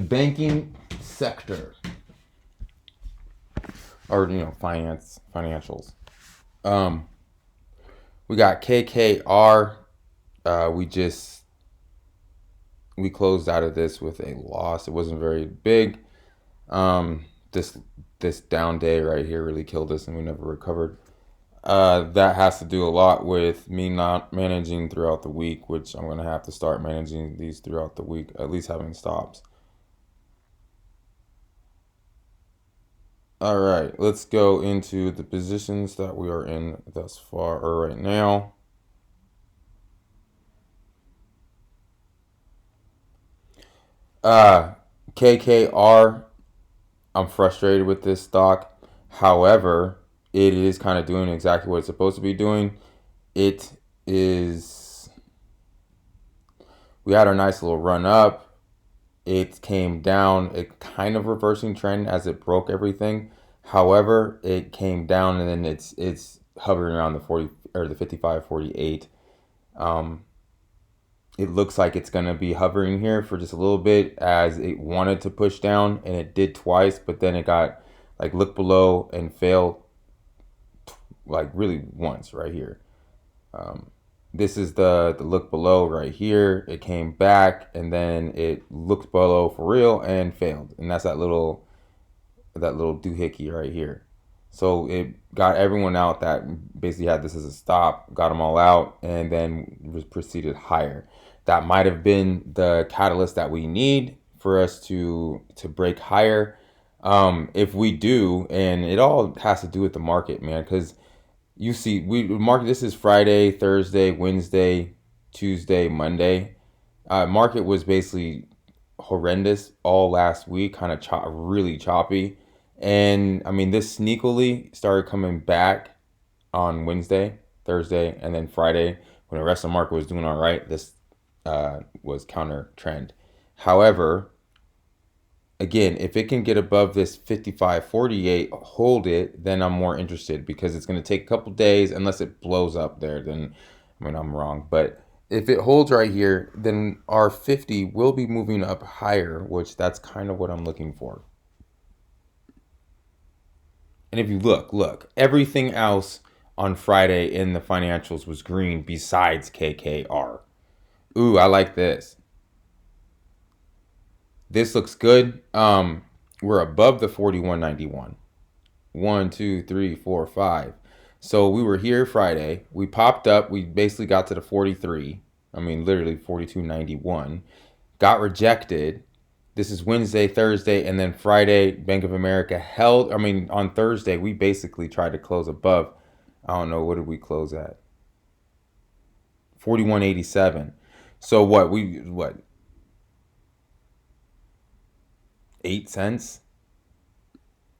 banking sector, or financials. We got KKR. We closed out of this with a loss. It wasn't very big. This down day right here really killed us, and we never recovered. That has to do a lot with me not managing throughout the week, which I'm going to have to start managing these throughout the week, at least having stops. All right, let's go into the positions that we are in thus far or right now. KKR, I'm frustrated with this stock. However, it is kind of doing exactly what it's supposed to be doing. It is. We had our nice little run up. It came down, it kind of reversing trend as it broke everything. However, it came down and then it's hovering around the 40 or the 55.48. It looks like it's going to be hovering here for just a little bit as it wanted to push down, and it did twice, but then it got like look below and failed like really once right here. This is the look below right here. It came back and then it looked below for real and failed, and that's that little doohickey right here. So it got everyone out that basically had this as a stop, got them all out, and then proceeded higher. That might have been the catalyst that we need for us to break higher. If we do, and it all has to do with the market, man, because you see, market. This is Friday, Thursday, Wednesday, Tuesday, Monday. Market was basically horrendous all last week, kind of really choppy. And I mean, this sneakily started coming back on Wednesday, Thursday, and then Friday when the rest of the market was doing all right. This was counter trend. However, again, if it can get above this 55.48, hold it, then I'm more interested because it's going to take a couple days unless it blows up there. Then, I mean, I'm wrong. But if it holds right here, then our 50 will be moving up higher, which that's kind of what I'm looking for. And if you look, everything else on Friday in the financials was green besides KKR. Ooh, I like this. This looks good. We're above the 41.91. 1, 2, 3, 4, 5. So we were here Friday. We popped up. We basically got to the 43. I mean, literally 42.91. Got rejected. This is Wednesday, Thursday, and then Friday, Bank of America held. I mean, on Thursday, we basically tried to close above. I don't know. What did we close at? 41.87. So what? 8 cents?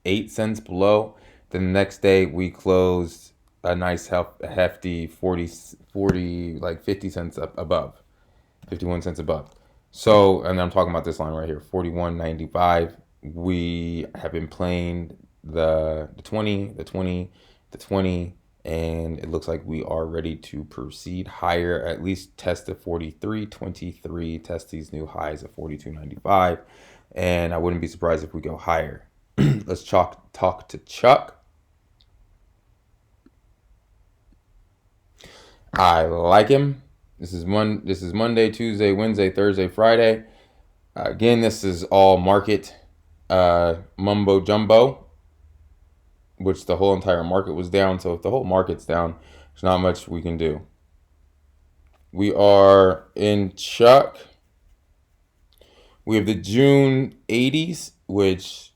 8 cents below. Then the next day we closed a nice hefty 40 like 50 cents up above. 51 cents above. So, and I'm talking about this line right here, 41.95. We have been playing the 20, the 20, the 20, and it looks like we are ready to proceed higher, at least test the 43.23, test these new highs of 42.95, and I wouldn't be surprised if we go higher. Let's talk to Chuck. I like him. This is Monday, Tuesday, Wednesday, Thursday, Friday. Again, this is all market mumbo jumbo, which the whole entire market was down. So if the whole market's down, there's not much we can do. We are in Chuck. We have the June 80s, which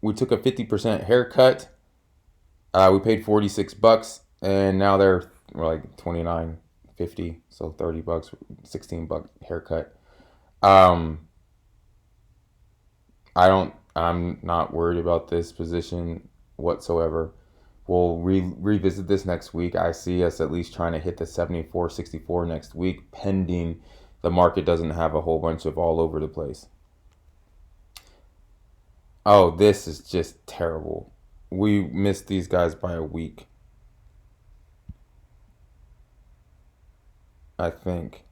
we took a 50% haircut. We paid $46, and now they're like $29.50, so $30, $16 haircut. I'm not worried about this position whatsoever. We'll revisit this next week. I see us at least trying to hit the 74.64 next week, pending the market doesn't have a whole bunch of all over the place. Oh, this is just terrible. We missed these guys by a week, I think.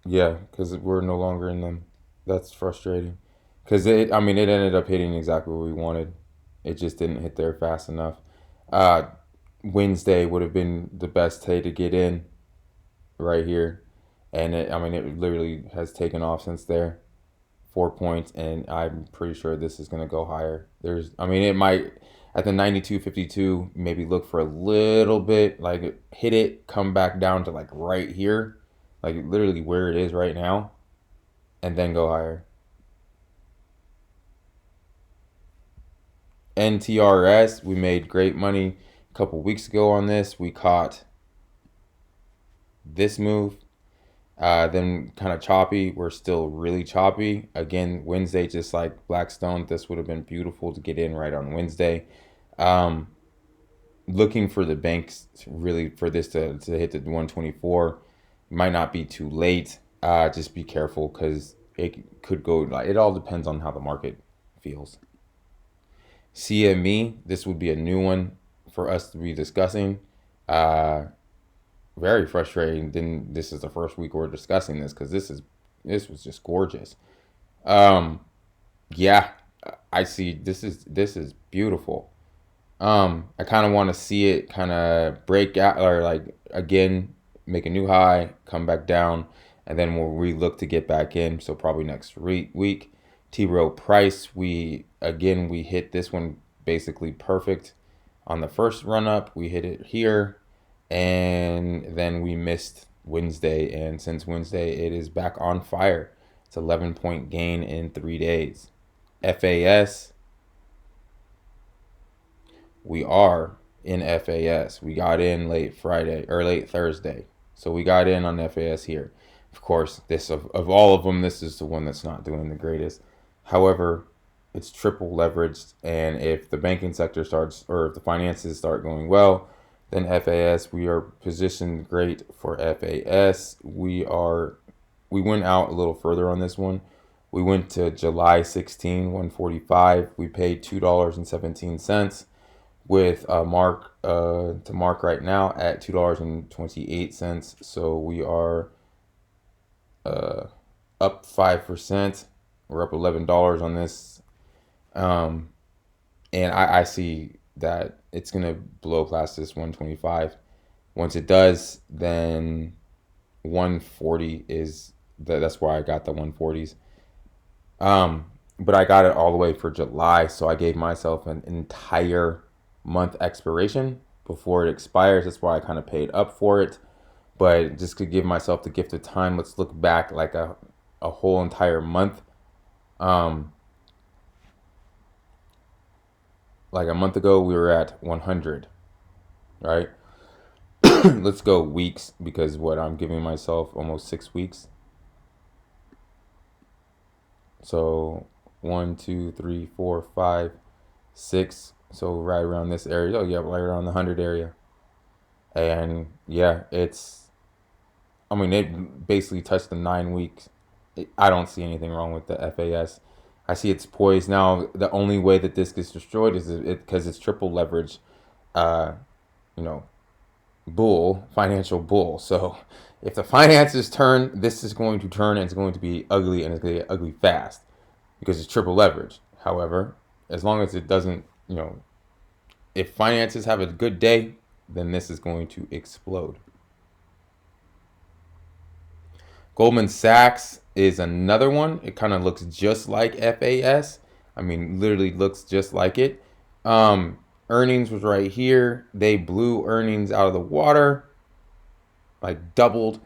Yeah, because we're no longer in them. That's frustrating. Because I mean, it ended up hitting exactly what we wanted. It just didn't hit there fast enough. Uh, Wednesday would have been the best day to get in right here, and I mean, it literally has taken off since there. 4 points, and I'm pretty sure this is gonna go higher. I mean, it might at the 92.52 maybe look for a little bit, like hit it, come back down to like right here, like literally where it is right now, and then go higher. NTRS, we made great money a couple weeks ago on this. We caught this move. Then kind of choppy. We're still really choppy. Again, Wednesday, just like Blackstone, this would have been beautiful to get in right on Wednesday. Um, Looking for the banks really for this to hit the 124. Might not be too late. Just be careful because it could go, like, it all depends on how the market feels. CME, this would be a new one for us to be discussing. Uh, Very frustrating. Then this is the first week we're discussing this because this was just gorgeous. Um, yeah, I see. This is beautiful. I kind of want to see it kind of break out or like again make a new high, come back down, and then we'll re-look to get back in. So probably next week. T-Row price, we hit this one basically perfect on the first run up. We hit it here, and then we missed Wednesday, and since Wednesday it is back on fire. It's 11-point gain in 3 days. FAS, we are in FAS. We got in late Friday or late Thursday. So we got in on FAS here. Of course, this of all of them, this is the one that's not doing the greatest. However, it's triple leveraged, and if the banking sector starts or if the finances start going well, then FAS, we are positioned great for FAS. We went out a little further on this one. We went to July 16, 145. We paid $2.17 with a mark to mark right now at $2.28. So we are uh, up 5%. We're up $11 on this, and I see that it's gonna blow past this 125. Once it does, then 140 is that's why I got the 140s. But I got it all the way for July, so I gave myself an entire month expiration before it expires. That's why I kind of paid up for it. But just to give myself the gift of time, let's look back like a whole entire month. Um, like a month ago, we were at 100, right? Let's go weeks because what I'm giving myself almost 6 weeks. So 1, 2, 3, 4, 5, 6. So right around this area. Oh yeah, right around the 100 area. And yeah, I mean, it basically touched the 9 weeks. I don't see anything wrong with the FAS. I see it's poised now. The only way that this gets destroyed is because it's triple leverage, uh, you know, financial bull. So if the finances turn, this is going to turn and it's going to be ugly and it's going to get ugly fast because it's triple leverage. However, as long as it doesn't, if finances have a good day, then this is going to explode. Goldman Sachs is another one. It kind of looks just like FAS. I mean, literally looks just like it. Earnings was right here. They blew earnings out of the water, like doubled.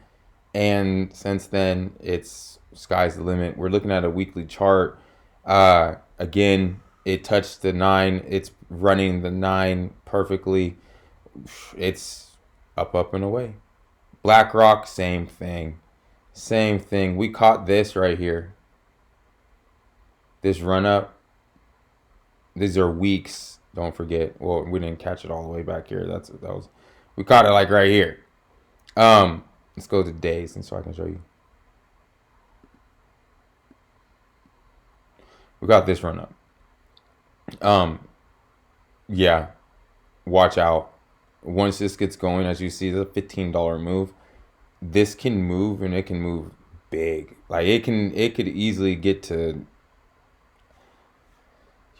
And since then, it's sky's the limit. We're looking at a weekly chart. Again, it touched the 9. It's running the 9 perfectly. It's up and away. BlackRock, same thing. Same thing. We caught this right here. This run up. These are weeks. Don't forget. Well, we didn't catch it all the way back here. We caught it like right here. Let's go to days and so I can show you. We got this run up. Yeah. Watch out. Once this gets going, as you see, the $15 move. This can move and it can move big. Like it could easily get to.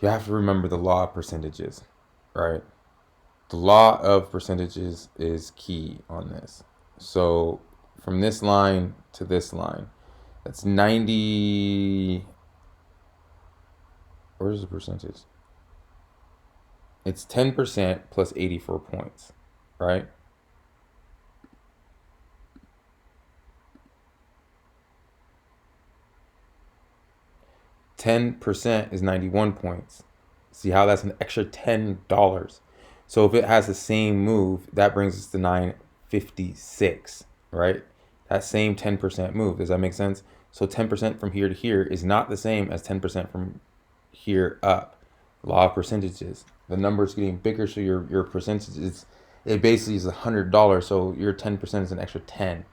You have to remember the law of percentages, right? The law of percentages is key on this. So from this line to this line, that's 90. Where's the percentage? It's 10% plus 84 points, right? %10 is 91 points. See how that's an extra $10. So if it has the same move, that brings us to 956, right? That same 10% move. Does that make sense? So 10% from here to here is not the same as 10% from here up. Law of percentages. The number is getting bigger, so your percentage is, it basically is $100. So your 10% is an extra 10.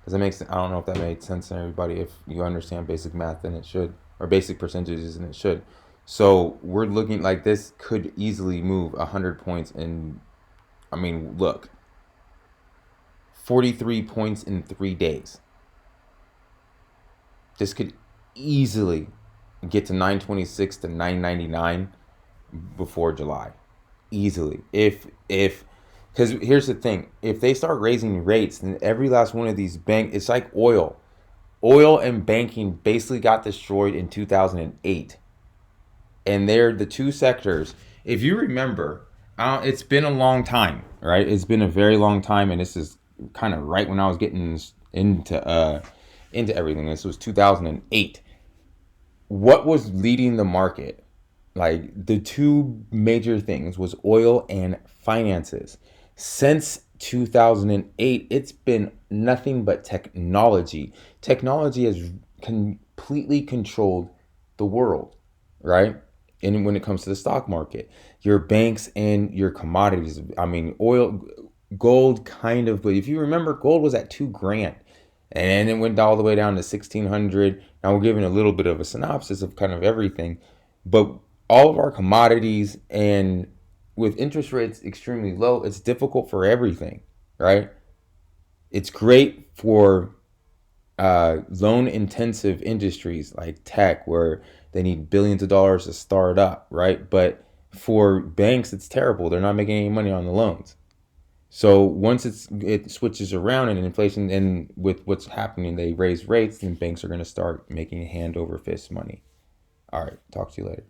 Does that make sense? I don't know if that made sense to everybody. If you understand basic math, then it should, or basic percentages, and it should. So we're looking like this could easily move 100 points in. I mean, look, 43 points in 3 days. This could easily get to 926 to 999 before July, easily. Because here's the thing: if they start raising rates, then every last one of these banks, it's like oil. Oil and banking basically got destroyed in 2008, and they're the two sectors. If you remember, it's been a long time, right? It's been a very long time, and this is kind of right when I was getting into everything. This was 2008. What was leading the market? Like the two major things was oil and finances. Since 2008, it's been nothing but technology. Technology has completely controlled the world, right? And when it comes to the stock market, your banks and your commodities, I mean, oil, gold kind of, but if you remember, gold was at $2,000 and it went all the way down to 1,600. Now we're giving a little bit of a synopsis of kind of everything, but all of our commodities, and with interest rates extremely low, it's difficult for everything, right? It's great for loan intensive industries like tech, where they need billions of dollars to start up, right? But for banks, it's terrible. They're not making any money on the loans. So once it switches around and inflation, and with what's happening, they raise rates, then banks are going to start making hand over fist money. All right, talk to you later.